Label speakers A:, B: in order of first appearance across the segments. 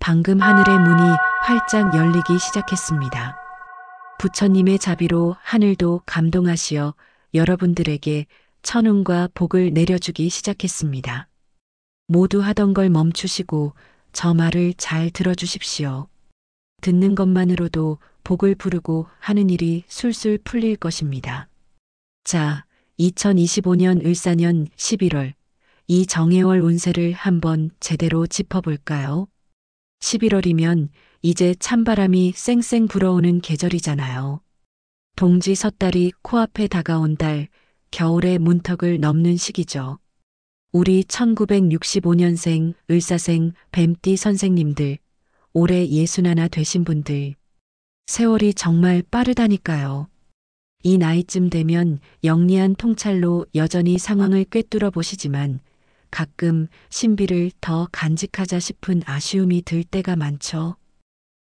A: 방금 하늘의 문이 활짝 열리기 시작했습니다. 부처님의 자비로 하늘도 감동하시어 여러분들에게 천운과 복을 내려주기 시작했습니다. 모두 하던 걸 멈추시고 저 말을 잘 들어주십시오. 듣는 것만으로도 복을 부르고 하는 일이 술술 풀릴 것입니다. 자, 2025년 을사년 11월 이 정해월 운세를 한번 제대로 짚어볼까요? 11월이면 이제 찬바람이 쌩쌩 불어오는 계절이잖아요. 동지 섣달이 코앞에 다가온 달, 겨울의 문턱을 넘는 시기죠. 우리 1965년생 을사생 뱀띠 선생님들, 올해 61 되신 분들, 세월이 정말 빠르다니까요. 이 나이쯤 되면 영리한 통찰로 여전히 상황을 꿰뚫어 보시지만 가끔 신비를 더 간직하자 싶은 아쉬움이 들 때가 많죠.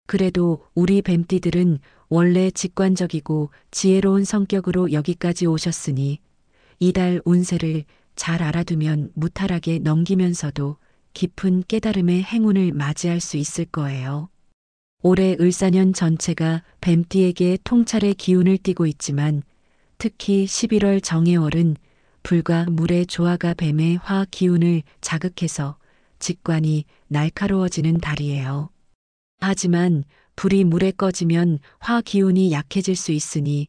A: 그래도 우리 뱀띠들은 원래 직관적이고 지혜로운 성격으로 여기까지 오셨으니 이달 운세를 잘 알아두면 무탈하게 넘기면서도 깊은 깨달음의 행운을 맞이할 수 있을 거예요. 올해 을사년 전체가 뱀띠에게 통찰의 기운을 띠고 있지만 특히 11월 정해월은 불과 물의 조화가 뱀의 화 기운을 자극해서 직관이 날카로워지는 달이에요. 하지만 불이 물에 꺼지면 화 기운이 약해질 수 있으니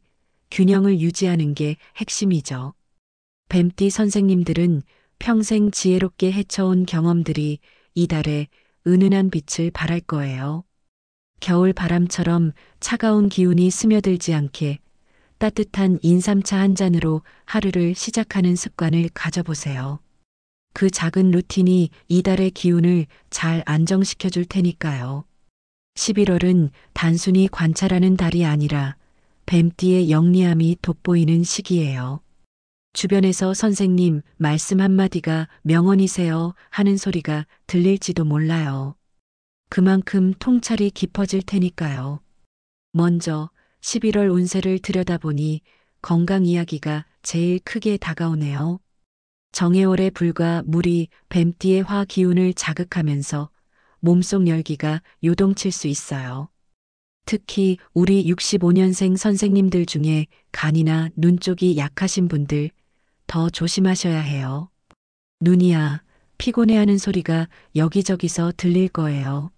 A: 균형을 유지하는 게 핵심이죠. 뱀띠 선생님들은 평생 지혜롭게 헤쳐온 경험들이 이달에 은은한 빛을 발할 거예요. 겨울 바람처럼 차가운 기운이 스며들지 않게 따뜻한 인삼차 한 잔으로 하루를 시작하는 습관을 가져보세요. 그 작은 루틴이 이달의 기운을 잘 안정시켜 줄 테니까요. 11월은 단순히 관찰하는 달이 아니라 뱀띠의 영리함이 돋보이는 시기예요. 주변에서 선생님 말씀 한마디가 명언이세요 하는 소리가 들릴지도 몰라요. 그만큼 통찰이 깊어질 테니까요. 먼저 11월 운세를 들여다보니 건강 이야기가 제일 크게 다가오네요. 정해월의 불과 물이 뱀띠의 화 기운을 자극하면서 몸속 열기가 요동칠 수 있어요. 특히 우리 65년생 선생님들 중에 간이나 눈 쪽이 약하신 분들 더 조심하셔야 해요. 눈이야, 피곤해하는 소리가 여기저기서 들릴 거예요.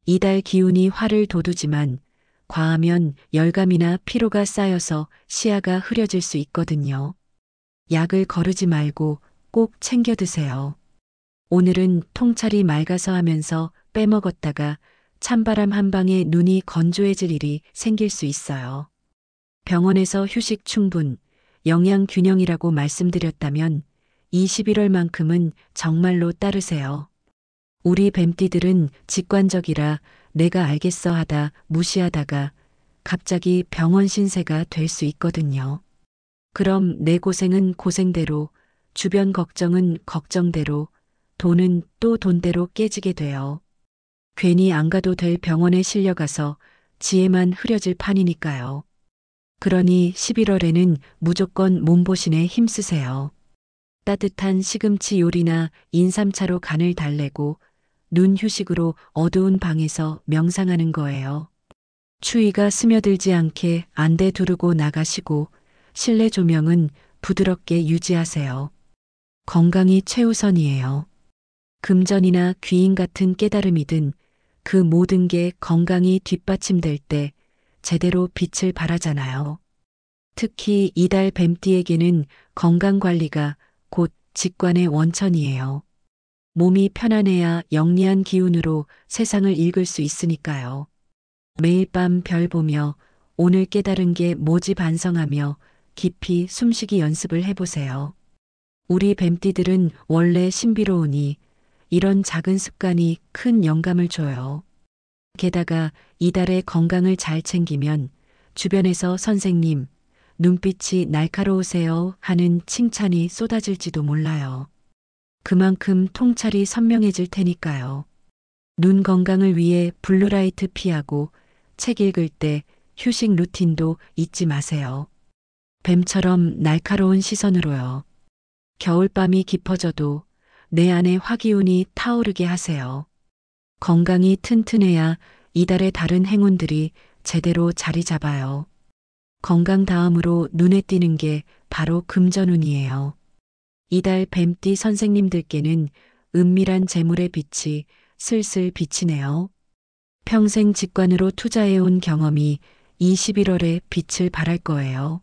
A: 이달 기운이 화를 돋우지만 과하면 열감이나 피로가 쌓여서 시야가 흐려질 수 있거든요. 약을 거르지 말고 꼭 챙겨 드세요. 오늘은 통찰이 맑아서 하면서 빼먹었다가 찬바람 한 방에 눈이 건조해질 일이 생길 수 있어요. 병원에서 휴식 충분, 영양 균형이라고 말씀드렸다면 21월만큼은 정말로 따르세요. 우리 뱀띠들은 직관적이라 내가 알겠어 하다 무시하다가 갑자기 병원 신세가 될 수 있거든요. 그럼 내 고생은 고생대로, 주변 걱정은 걱정대로, 돈은 또 돈대로 깨지게 돼요. 괜히 안 가도 될 병원에 실려가서 지혜만 흐려질 판이니까요. 그러니 11월에는 무조건 몸보신에 힘쓰세요. 따뜻한 시금치 요리나 인삼차로 간을 달래고 눈 휴식으로 어두운 방에서 명상하는 거예요. 추위가 스며들지 않게 안대 두르고 나가시고 실내 조명은 부드럽게 유지하세요. 건강이 최우선이에요. 금전이나 귀인 같은 깨달음이든 그 모든 게 건강이 뒷받침될 때 제대로 빛을 발하잖아요. 특히 이달 뱀띠에게는 건강관리가 곧 직관의 원천이에요. 몸이 편안해야 영리한 기운으로 세상을 읽을 수 있으니까요. 매일 밤 별 보며 오늘 깨달은 게 뭐지 반성하며 깊이 숨쉬기 연습을 해보세요. 우리 뱀띠들은 원래 신비로우니 이런 작은 습관이 큰 영감을 줘요. 게다가 이달의 건강을 잘 챙기면 주변에서 선생님, 눈빛이 날카로우세요 하는 칭찬이 쏟아질지도 몰라요. 그만큼 통찰이 선명해질 테니까요. 눈 건강을 위해 블루라이트 피하고 책 읽을 때 휴식 루틴도 잊지 마세요. 뱀처럼 날카로운 시선으로요. 겨울밤이 깊어져도 내 안에 화기운이 타오르게 하세요. 건강이 튼튼해야 이달의 다른 행운들이 제대로 자리 잡아요. 건강 다음으로 눈에 띄는 게 바로 금전운이에요. 이달 뱀띠 선생님들께는 은밀한 재물의 빛이 슬슬 비치네요. 평생 직관으로 투자해온 경험이 이 11월에 빛을 발할 거예요.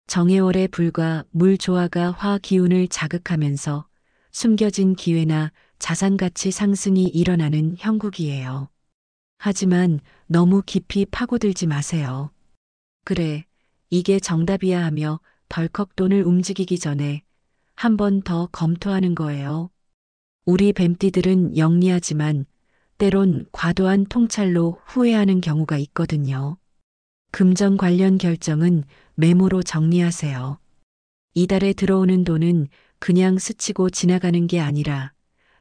A: 정해월의 불과 물 조화가 화 기운을 자극하면서 숨겨진 기회나 자산 가치 상승이 일어나는 형국이에요. 하지만 너무 깊이 파고들지 마세요. 그래, 이게 정답이야 하며 덜컥 돈을 움직이기 전에 한 번 더 검토하는 거예요. 우리 뱀띠들은 영리하지만 때론 과도한 통찰로 후회하는 경우가 있거든요. 금전 관련 결정은 메모로 정리하세요. 이달에 들어오는 돈은 그냥 스치고 지나가는 게 아니라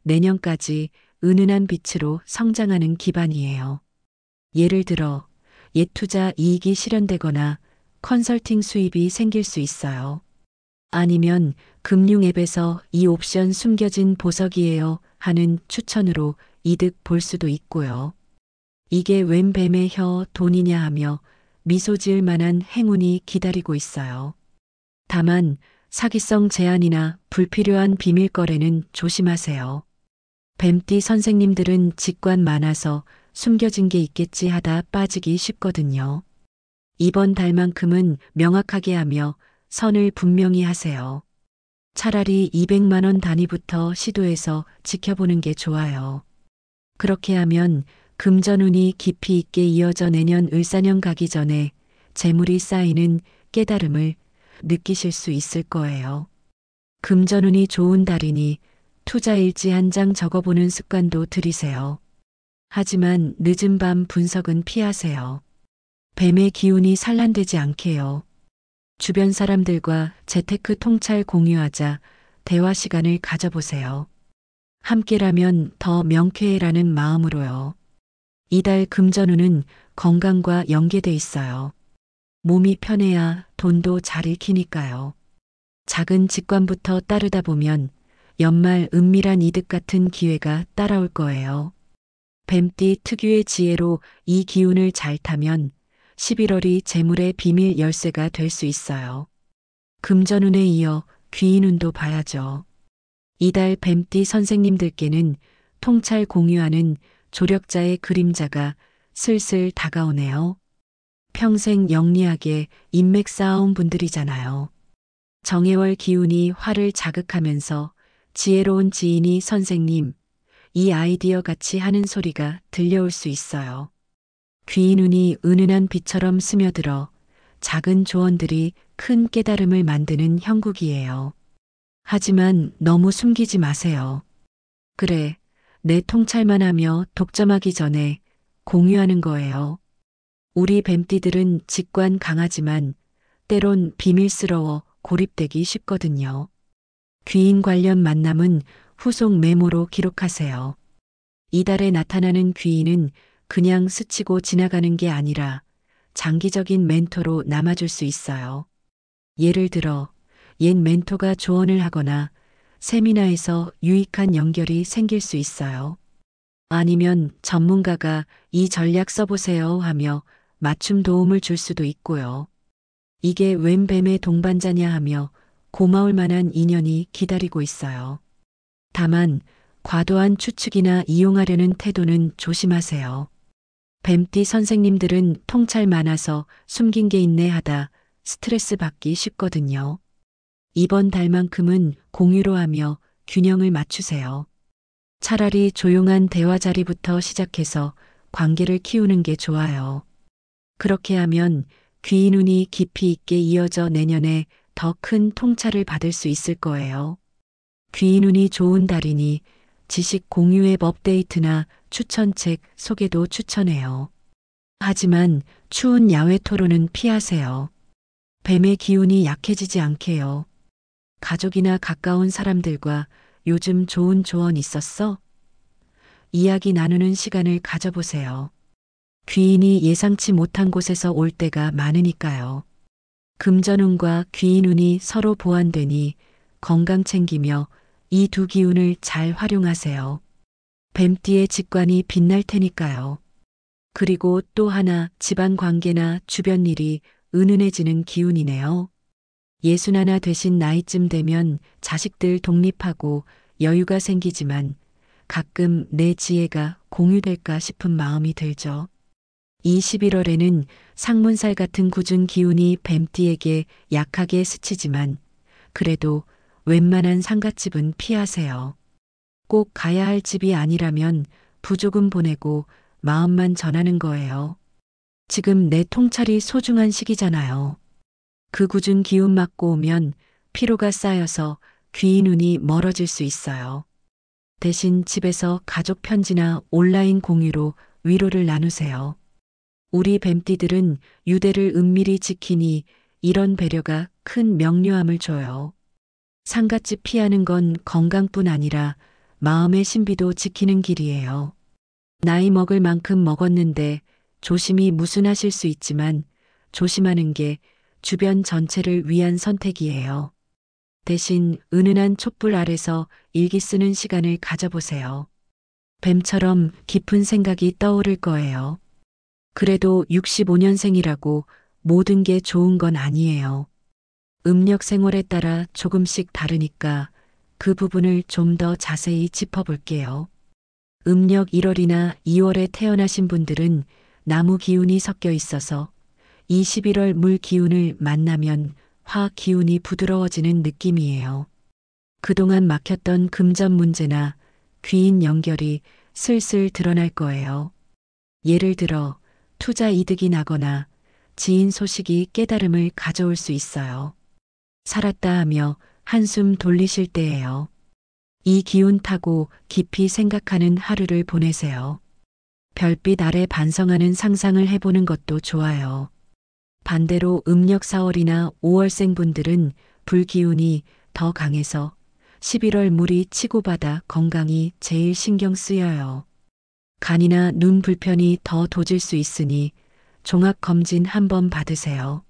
A: 내년까지 은은한 빛으로 성장하는 기반이에요. 예를 들어 옛 투자 이익이 실현되거나 컨설팅 수입이 생길 수 있어요. 아니면 금융 앱에서 이 옵션 숨겨진 보석이에요 하는 추천으로 이득 볼 수도 있고요. 이게 웬 뱀의 혀 돈이냐 하며 미소 지을 만한 행운이 기다리고 있어요. 다만 사기성 제안이나 불필요한 비밀 거래는 조심하세요. 뱀띠 선생님들은 직관 많아서 숨겨진 게 있겠지 하다 빠지기 쉽거든요. 이번 달만큼은 명확하게 하며 선을 분명히 하세요. 차라리 200만 원 단위부터 시도해서 지켜보는 게 좋아요. 그렇게 하면 금전운이 깊이 있게 이어져 내년 을사년 가기 전에 재물이 쌓이는 깨달음을 느끼실 수 있을 거예요. 금전운이 좋은 달이니 투자 일지 한 장 적어보는 습관도 들이세요. 하지만 늦은 밤 분석은 피하세요. 뱀의 기운이 산란되지 않게요. 주변 사람들과 재테크 통찰 공유하자 대화 시간을 가져보세요. 함께라면 더 명쾌해라는 마음으로요. 이달 금전운은 건강과 연계돼 있어요. 몸이 편해야 돈도 잘 읽히니까요. 작은 직관부터 따르다 보면 연말 은밀한 이득 같은 기회가 따라올 거예요. 뱀띠 특유의 지혜로 이 기운을 잘 타면 11월이 재물의 비밀 열쇠가 될 수 있어요. 금전운에 이어 귀인운도 봐야죠. 이달 뱀띠 선생님들께는 통찰 공유하는 조력자의 그림자가 슬슬 다가오네요. 평생 영리하게 인맥 쌓아온 분들이잖아요. 정해월 기운이 화를 자극하면서 지혜로운 지인이 선생님, 이 아이디어 같이 하는 소리가 들려올 수 있어요. 귀인운이 은은한 빛처럼 스며들어 작은 조언들이 큰 깨달음을 만드는 형국이에요. 하지만 너무 숨기지 마세요. 그래, 내 통찰만 하며 독점하기 전에 공유하는 거예요. 우리 뱀띠들은 직관 강하지만 때론 비밀스러워 고립되기 쉽거든요. 귀인 관련 만남은 후속 메모로 기록하세요. 이달에 나타나는 귀인은 그냥 스치고 지나가는 게 아니라 장기적인 멘토로 남아줄 수 있어요. 예를 들어 옛 멘토가 조언을 하거나 세미나에서 유익한 연결이 생길 수 있어요. 아니면 전문가가 이 전략 써보세요 하며 맞춤 도움을 줄 수도 있고요. 이게 웬 뱀의 동반자냐 하며 고마울 만한 인연이 기다리고 있어요. 다만 과도한 추측이나 이용하려는 태도는 조심하세요. 뱀띠 선생님들은 통찰 많아서 숨긴 게 있네 하다 스트레스 받기 쉽거든요. 이번 달만큼은 공유로 하며 균형을 맞추세요. 차라리 조용한 대화 자리부터 시작해서 관계를 키우는 게 좋아요. 그렇게 하면 귀인운이 깊이 있게 이어져 내년에 더 큰 통찰을 받을 수 있을 거예요. 귀인운이 좋은 달이니 지식 공유 앱 업데이트나 추천책 소개도 추천해요. 하지만 추운 야외 토론은 피하세요. 뱀의 기운이 약해지지 않게요. 가족이나 가까운 사람들과 요즘 좋은 조언 있었어? 이야기 나누는 시간을 가져보세요. 귀인이 예상치 못한 곳에서 올 때가 많으니까요. 금전운과 귀인운이 서로 보완되니 건강 챙기며 이 두 기운을 잘 활용하세요. 뱀띠의 직관이 빛날 테니까요. 그리고 또 하나 집안 관계나 주변 일이 은은해지는 기운이네요. 61 되신 나이쯤 되면 자식들 독립하고 여유가 생기지만 가끔 내 지혜가 공유될까 싶은 마음이 들죠. 이 11월에는 상문살 같은 굳은 기운이 뱀띠에게 약하게 스치지만 그래도 웬만한 상갓집은 피하세요. 꼭 가야 할 집이 아니라면 부조금 보내고 마음만 전하는 거예요. 지금 내 통찰이 소중한 시기잖아요. 그 굳은 기운 맞고 오면 피로가 쌓여서 귀 눈이 멀어질 수 있어요. 대신 집에서 가족 편지나 온라인 공유로 위로를 나누세요. 우리 뱀띠들은 유대를 은밀히 지키니 이런 배려가 큰 명료함을 줘요. 상갓집 피하는 건 건강뿐 아니라 마음의 신비도 지키는 길이에요. 나이 먹을 만큼 먹었는데 조심히 무순하실 수 있지만 조심하는 게 주변 전체를 위한 선택이에요. 대신 은은한 촛불 아래서 일기 쓰는 시간을 가져보세요. 뱀처럼 깊은 생각이 떠오를 거예요. 그래도 65년생이라고 모든 게 좋은 건 아니에요. 음력 생월에 따라 조금씩 다르니까 그 부분을 좀 더 자세히 짚어볼게요. 음력 1월이나 2월에 태어나신 분들은 나무 기운이 섞여 있어서 이 11월 물 기운을 만나면 화 기운이 부드러워지는 느낌이에요. 그동안 막혔던 금전 문제나 귀인 연결이 슬슬 드러날 거예요. 예를 들어 투자 이득이 나거나 지인 소식이 깨달음을 가져올 수 있어요. 살았다 하며 한숨 돌리실 때예요. 이 기운 타고 깊이 생각하는 하루를 보내세요. 별빛 아래 반성하는 상상을 해보는 것도 좋아요. 반대로 음력 4월이나 5월생 분들은 불기운이 더 강해서 11월 물이 치고받아 건강이 제일 신경 쓰여요. 간이나 눈 불편이 더 도질 수 있으니 종합검진 한번 받으세요.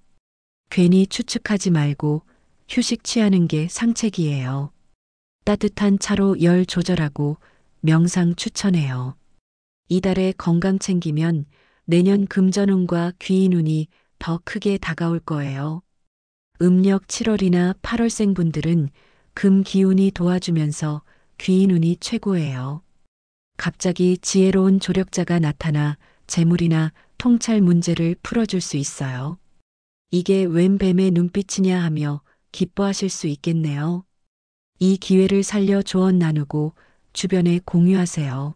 A: 괜히 추측하지 말고 휴식 취하는 게 상책이에요. 따뜻한 차로 열 조절하고 명상 추천해요. 이달에 건강 챙기면 내년 금전운과 귀인운이 더 크게 다가올 거예요. 음력 7월이나 8월생 분들은 금 기운이 도와주면서 귀인운이 최고예요. 갑자기 지혜로운 조력자가 나타나 재물이나 통찰 문제를 풀어줄 수 있어요. 이게 웬 뱀의 눈빛이냐 하며 기뻐하실 수 있겠네요. 이 기회를 살려 조언 나누고 주변에 공유하세요.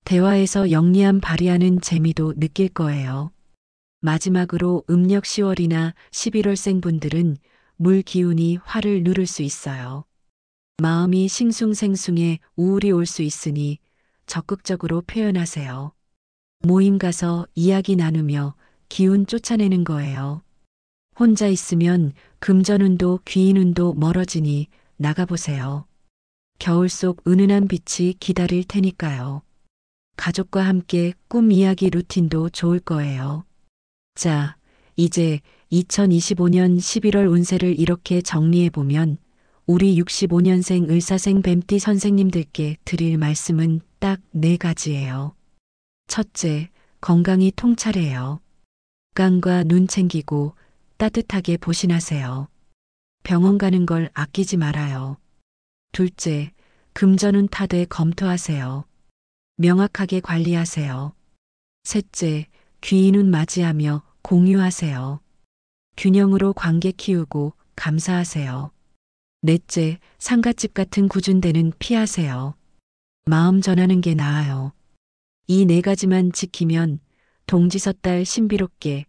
A: 대화에서 영리함 발휘하는 재미도 느낄 거예요. 마지막으로 음력 10월이나 11월생 분들은 물 기운이 화를 누를 수 있어요. 마음이 싱숭생숭해 우울이 올 수 있으니 적극적으로 표현하세요. 모임 가서 이야기 나누며 기운 쫓아내는 거예요. 혼자 있으면 금전운도 귀인운도 멀어지니 나가보세요. 겨울 속 은은한 빛이 기다릴 테니까요. 가족과 함께 꿈 이야기 루틴도 좋을 거예요. 자, 이제 2025년 11월 운세를 이렇게 정리해보면 우리 65년생 을사생 뱀띠 선생님들께 드릴 말씀은 딱 4가지예요. 첫째, 건강이 통찰해요. 건강과 눈 챙기고 따뜻하게 보신하세요. 병원 가는 걸 아끼지 말아요. 둘째, 금전운 타되 검토하세요. 명확하게 관리하세요. 셋째, 귀인운 맞이하며 공유하세요. 균형으로 관계 키우고 감사하세요. 넷째, 상갓집 같은 굳은 데는 피하세요. 마음 전하는 게 나아요. 이 4가지만 지키면 동지섣달 신비롭게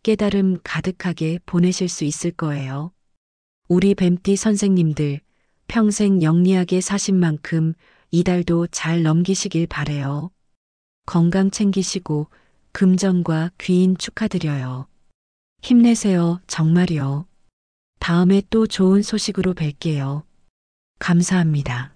A: 깨달음 가득하게 보내실 수 있을 거예요. 우리 뱀띠 선생님들 평생 영리하게 사신 만큼 이달도 잘 넘기시길 바래요. 건강 챙기시고 금전과 귀인 축하드려요. 힘내세요, 정말요. 다음에 또 좋은 소식으로 뵐게요. 감사합니다.